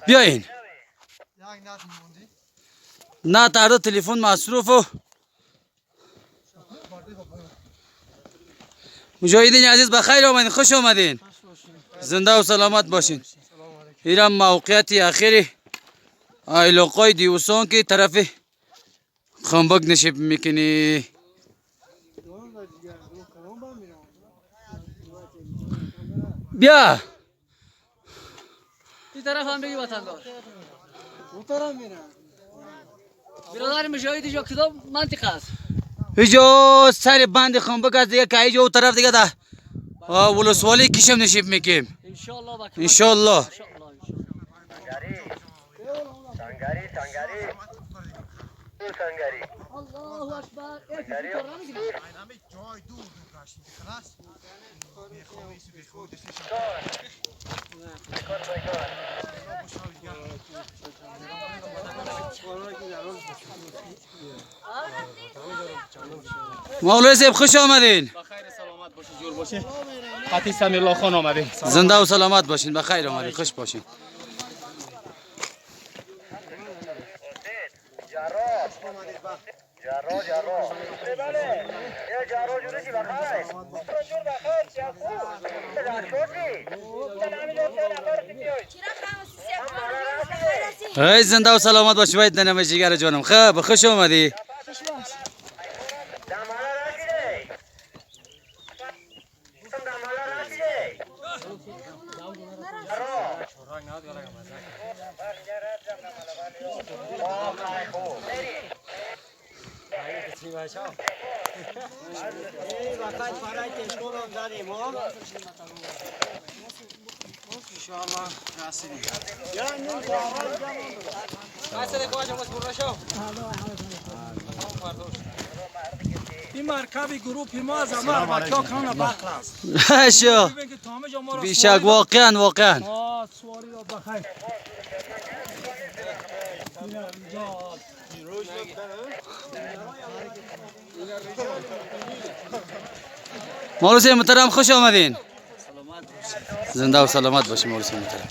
بیاین. نه تا تلفن مصروف. مجاهدین عزیز بخیر آمدین، خوش آمدین. زنده و سلامت باشین. ایران موقعیت اخیری علاقای دیوسان که طرف خنبک نشیب میکنی. بیا این طرف هم بگی وطندار. برادر مجاهد اینجا کدام منطقه است؟ اینجا سر بند خنبک است دیگه، که اینجا اون طرف دیگه ده ولسوالی کشم نشیب میکنیم انشالله. الله اکبر. مولوی صاحب خوش آمدین. بخیر سلامت باشید، جور باشید. خطی سمیرالله خان آمدین. زنده و سلامت باشین، بخیر آمدین، خوش باشین. ای زنده و سلامت باشی باید ننمه جگر جانم. خب خوش آمدی. این مرکب گروپ ما از امر بچه‌ها کانه بخر است. شو بیشک واقعا سواری را بخیر. مولوی صاحب محترم خوش آمدین. زنده و سلامت باشین مولوی صاحب محترم.